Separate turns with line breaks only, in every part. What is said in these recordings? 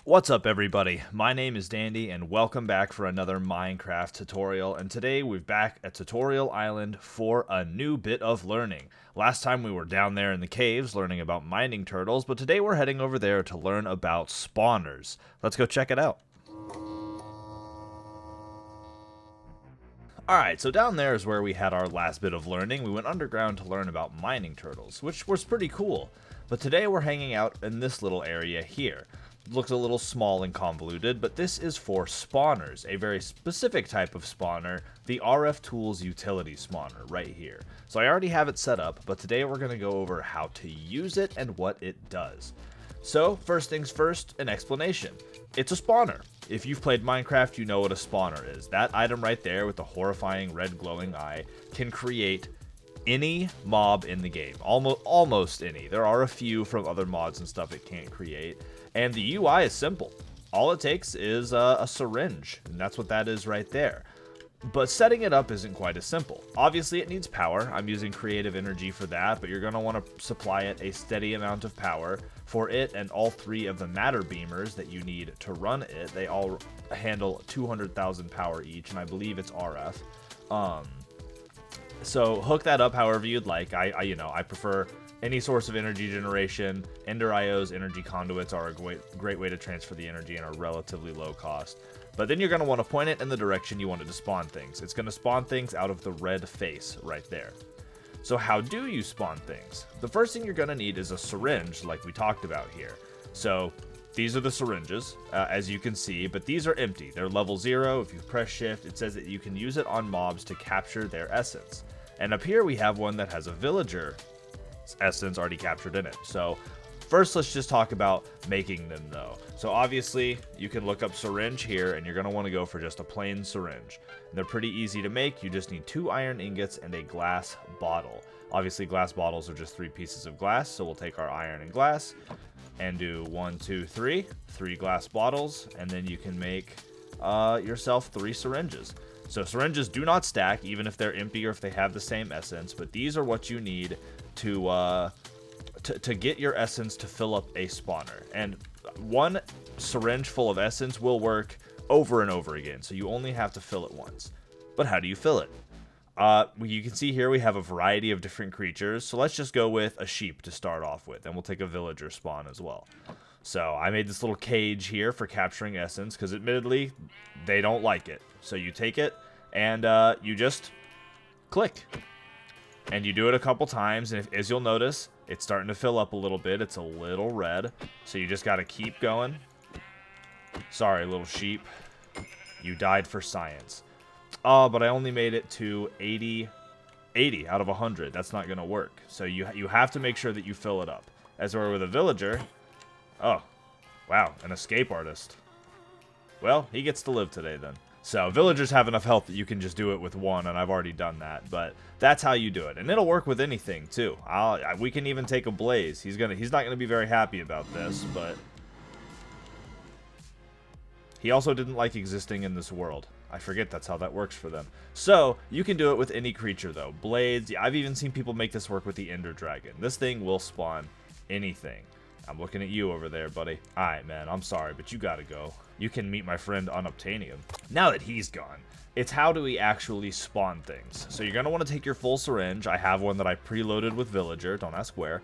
What's up everybody, my name is Dandy and welcome back for another Minecraft tutorial, and today we're back at Tutorial Island for a new bit of learning. Last time we were down there in the caves learning about mining turtles, but today we're heading over there to learn about spawners. Let's go check it out. Alright, so down there is where we had our last bit of learning. We went underground to learn about mining turtles, which was pretty cool. But today we're hanging out in this little area here. It looks a little small and convoluted, but this is for spawners, a very specific type of spawner, the RFToolsUtility Spawner right here. So I already have it set up, but today we're going to go over how to use it and what it does. So, first things first, an explanation. It's a spawner. If you've played Minecraft, you know what a spawner is. That item right there with the horrifying red glowing eye can create any mob in the game. Almost any. There are a few from other mods and stuff it can't create. And the UI is simple. All it takes is a syringe, and that's what that is right there. But setting it up isn't quite as simple. Obviously it needs power. I'm using creative energy for that, but you're going to want to supply it a steady amount of power for it and all three of the matter beamers that you need to run it. They all handle 200,000 power each, and I believe it's RF. So hook that up however you'd like. I prefer any source of energy generation. Ender IO's energy conduits are a great way to transfer the energy and are relatively low cost. But then you're going to want to point it in the direction you want it to spawn things. It's going to spawn things out of the red face right there. So how do you spawn things? The first thing you're going to need is a syringe like we talked about here. So these are the syringes, as you can see, but these are empty. They're level 0. If you press shift, it says that you can use it on mobs to capture their essence. And up here we have one that has a villager essence already captured in it. So first let's just talk about making them though. So obviously you can look up syringe here, and you're going to want to go for just a plain syringe. And they're pretty easy to make. You just need 2 iron ingots and a glass bottle. Obviously glass bottles are just 3 pieces of glass, so we'll take our iron and glass and do 1, 2, 3 glass bottles, and then you can make yourself 3 syringes. So syringes do not stack even if they're empty or if they have the same essence, but these are what you need to get your essence to fill up a spawner. And 1 syringe full of essence will work over and over again, so you only have to fill it once. But how do you fill it? You can see here we have a variety of different creatures, so let's just go with a sheep to start off with, and we'll take a villager spawn as well. So I made this little cage here for capturing essence, because admittedly, they don't like it. So you take it, and you just click. And you do it a couple times, and as you'll notice, it's starting to fill up a little bit. It's a little red, so you just got to keep going. Sorry, little sheep. You died for science. Oh, but I only made it to 80 out of 100. That's not going to work. So you have to make sure that you fill it up. As we're with a villager. Oh, wow, an escape artist. Well, he gets to live today then. So villagers have enough health that you can just do it with 1, and I've already done that. But that's how you do it, and it'll work with anything too. We can even take a blaze. He's not gonna be very happy about this, but he also didn't like existing in this world. I forget that's how that works for them. So you can do it with any creature though. Blades. I've even seen people make this work with the Ender Dragon. This thing will spawn anything. I'm looking at you over there, buddy. Alright, man, I'm sorry, but you gotta go. You can meet my friend Unobtainium. Now that he's gone, it's how do we actually spawn things. So you're gonna want to take your full syringe. I have one that I preloaded with villager, don't ask where.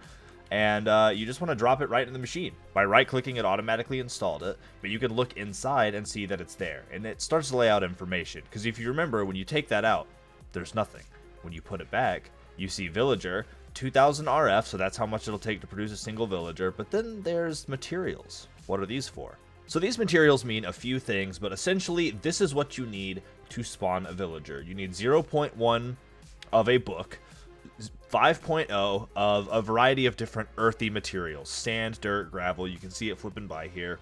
And you just want to drop it right in the machine. By right-clicking, it automatically installed it, but you can look inside and see that it's there. And it starts to lay out information, because if you remember, when you take that out, there's nothing. When you put it back, you see villager, 2000 RF, so that's how much it'll take to produce a single villager. But then there's materials. What are these for? So these materials mean a few things, but essentially this is what you need to spawn a villager. You need 0.1 of a book, 5.0 of a variety of different earthy materials, sand, dirt, gravel. You can see it flipping by here.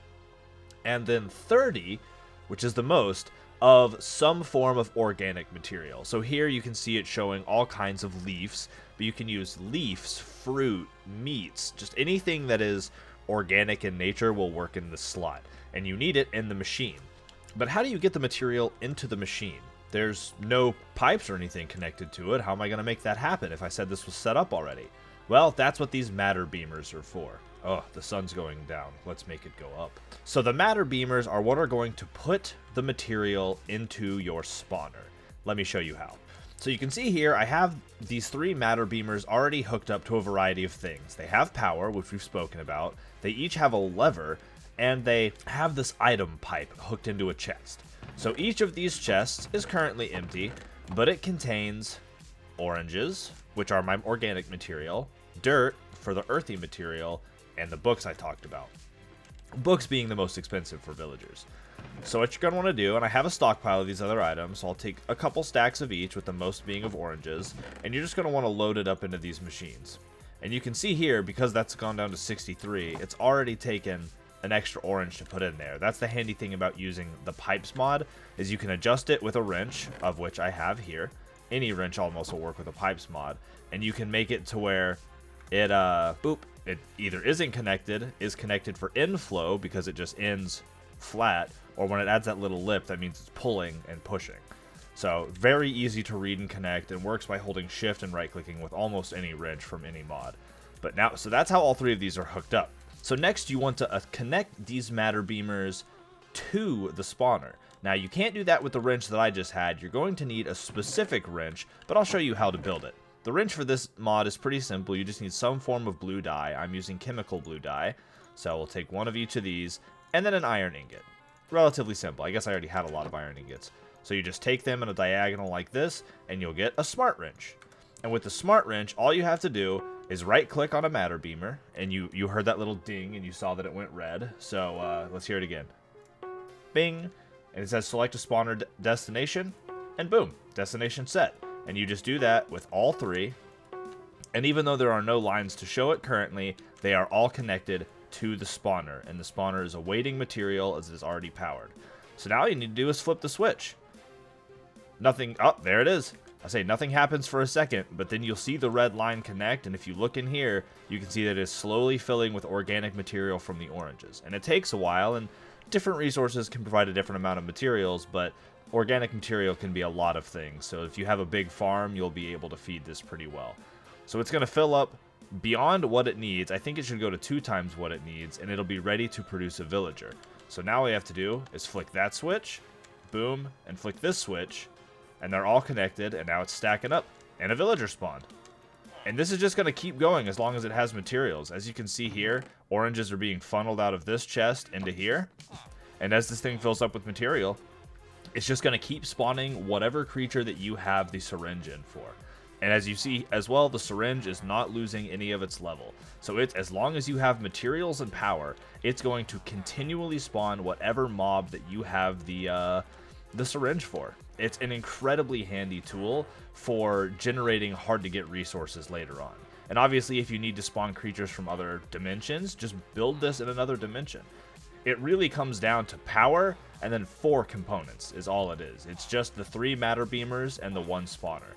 And then 30, which is the most, of some form of organic material. So here you can see it showing all kinds of leaves, but you can use leaves, fruit, meats, just anything that is organic in nature will work in this slot, and you need it in the machine. But how do you get the material into the machine? There's no pipes or anything connected to it. How am I going to make that happen if I said this was set up already? Well, that's what these matter beamers are for. Oh, the sun's going down. Let's make it go up. So the matter beamers are what are going to put the material into your spawner. Let me show you how. So you can see here, I have these 3 matter beamers already hooked up to a variety of things. They have power, which we've spoken about. They each have a lever, and they have this item pipe hooked into a chest. So each of these chests is currently empty, but it contains oranges, which are my organic material, dirt for the earthy material, and the books I talked about. Books being the most expensive for villagers. So what you're going to want to do, and I have a stockpile of these other items, so I'll take a couple stacks of each, with the most being of oranges, and you're just going to want to load it up into these machines. And you can see here, because that's gone down to 63, it's already taken an extra orange to put in there. That's the handy thing about using the pipes mod, is you can adjust it with a wrench, of which I have here. Any wrench almost will work with a pipes mod, and you can make it to where it, it either isn't connected, is connected for inflow, because it just ends flat, or when it adds that little lip, that means it's pulling and pushing. So very easy to read and connect, and works by holding shift and right clicking with almost any wrench from any mod. But now, so that's how all 3 of these are hooked up. So next you want to connect these matter beamers to the spawner. Now you can't do that with the wrench that I just had. You're going to need a specific wrench, but I'll show you how to build it. The wrench for this mod is pretty simple. You just need some form of blue dye. I'm using chemical blue dye. So we'll take one of each of these, and then an iron ingot. Relatively simple. I guess I already had a lot of iron ingots. So you just take them in a diagonal like this, and you'll get a smart wrench. And with the smart wrench, all you have to do is right click on a matter beamer, and you heard that little ding, and you saw that it went red. So let's hear it again. Bing. And it says select a spawner destination, and boom, destination set. And you just do that with all 3. And even though there are no lines to show it currently, they are all connected to the spawner, and the spawner is awaiting material as it is already powered. So now all you need to do is flip the switch. Nothing, oh, there it is. I say nothing happens for a second, but then you'll see the red line connect, and if you look in here, you can see that it is slowly filling with organic material from the oranges. And it takes a while, and different resources can provide a different amount of materials, but organic material can be a lot of things. So if you have a big farm, you'll be able to feed this pretty well. So it's going to fill up beyond what it needs. I think it should go to 2 times what it needs, and it'll be ready to produce a villager. So now all we have to do is flick that switch, boom, and flick this switch, and they're all connected, and now it's stacking up, and a villager spawned. And this is just going to keep going as long as it has materials. As you can see here, oranges are being funneled out of this chest into here, and as this thing fills up with material, it's just going to keep spawning whatever creature that you have the syringe in for. And as you see as well, the syringe is not losing any of its level. So it's, as long as you have materials and power, it's going to continually spawn whatever mob that you have the syringe for. It's an incredibly handy tool for generating hard to get resources later on. And obviously if you need to spawn creatures from other dimensions, just build this in another dimension. It really comes down to power and then 4 components is all it is. It's just the 3 matter beamers and the 1 spawner.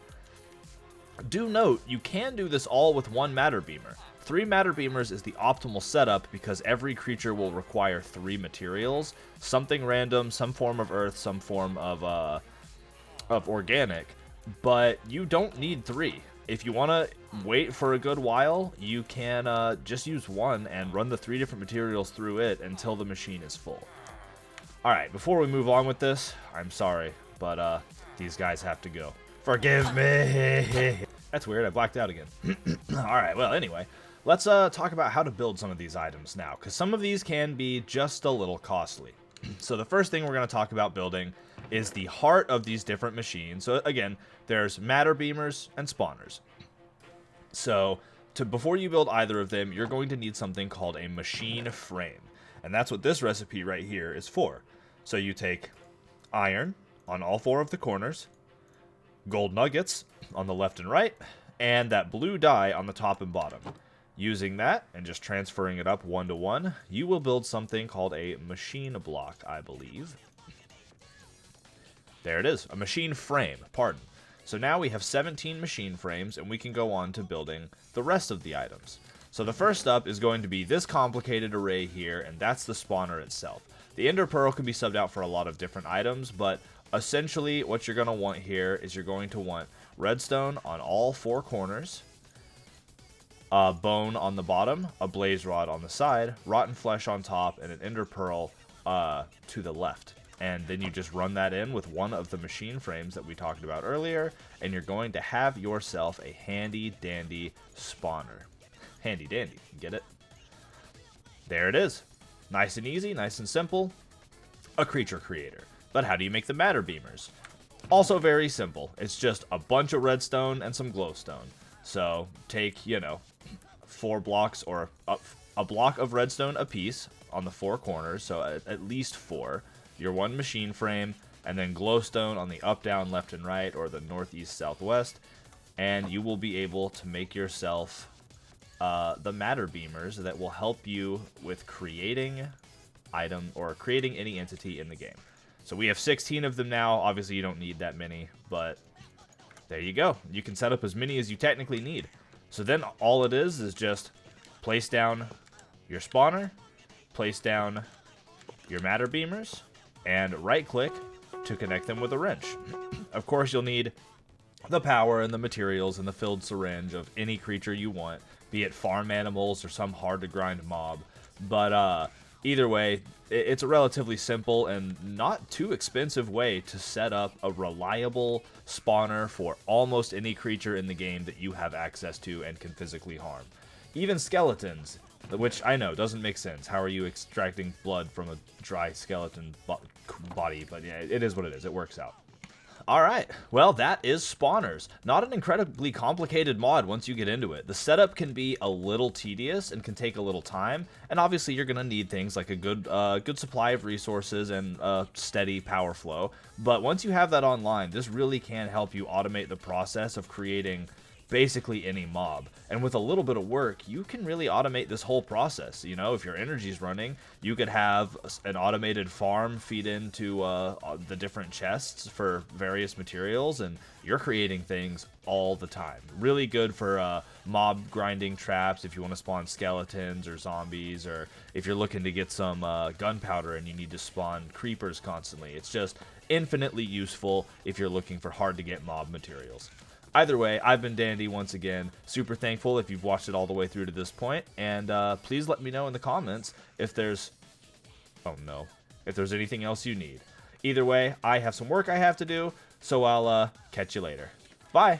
Do note, you can do this all with 1 matter beamer. 3 matter beamers is the optimal setup because every creature will require 3 materials. Something random, some form of earth, some form of organic. But you don't need 3. If you want to wait for a good while, you can just use 1 and run the 3 different materials through it until the machine is full. Alright, before we move on with this, I'm sorry, but these guys have to go. Forgive me. That's weird, I blacked out again. Alright, well anyway, let's talk about how to build some of these items now, because some of these can be just a little costly. So the first thing we're going to talk about building is the heart of these different machines. So again, there's matter beamers and spawners. So before you build either of them, you're going to need something called a machine frame. And that's what this recipe right here is for. So you take iron on all 4 of the corners, gold nuggets on the left and right, and that blue dye on the top and bottom. Using that and just transferring it up 1 to 1, you will build something called a machine block, I believe. There it is, a machine frame, pardon. So now we have 17 machine frames, and we can go on to building the rest of the items. So the first up is going to be this complicated array here, and that's the spawner itself. The Ender Pearl can be subbed out for a lot of different items, but essentially what you're going to want here is you're going to want redstone on all 4 corners, bone on the bottom, a blaze rod on the side, rotten flesh on top, and an ender pearl to the left. And then you just run that in with one of the machine frames that we talked about earlier, and you're going to have yourself a handy dandy spawner. Handy dandy, get it? There it is. Nice and easy, nice and simple. A creature creator. But how do you make the matter beamers? Also very simple. It's just a bunch of redstone and some glowstone. So take, you know, 4 blocks or a block of redstone apiece on the 4 corners, so at least 4. Your 1 machine frame, and then glowstone on the up, down, left, and right, or the northeast, southwest, and you will be able to make yourself the matter beamers that will help you with creating creating any entity in the game. So we have 16 of them now. Obviously, you don't need that many, but there you go. You can set up as many as you technically need. So then all it is just place down your spawner, place down your matter beamers, and right-click to connect them with a wrench. Of course, you'll need the power and the materials and the filled syringe of any creature you want, be it farm animals or some hard-to-grind mob. But either way, it's a relatively simple and not too expensive way to set up a reliable spawner for almost any creature in the game that you have access to and can physically harm. Even skeletons, which I know doesn't make sense. How are you extracting blood from a dry skeleton body? But yeah, it is what it is. It works out. Alright, well that is spawners. Not an incredibly complicated mod once you get into it. The setup can be a little tedious and can take a little time, and obviously you're going to need things like a good supply of resources and steady power flow. But once you have that online, this really can help you automate the process of creating basically any mob. And with a little bit of work, you can really automate this whole process. You know, if your energy's running, you could have an automated farm feed into the different chests for various materials, and you're creating things all the time. Really good for mob grinding traps if you want to spawn skeletons or zombies, or if you're looking to get some gunpowder and you need to spawn creepers constantly. It's just infinitely useful if you're looking for hard to get mob materials. Either way, I've been Dandy once again. Super thankful if you've watched it all the way through to this point. And please let me know in the comments if there's... oh no. If there's anything else you need. Either way, I have some work I have to do, so I'll catch you later. Bye!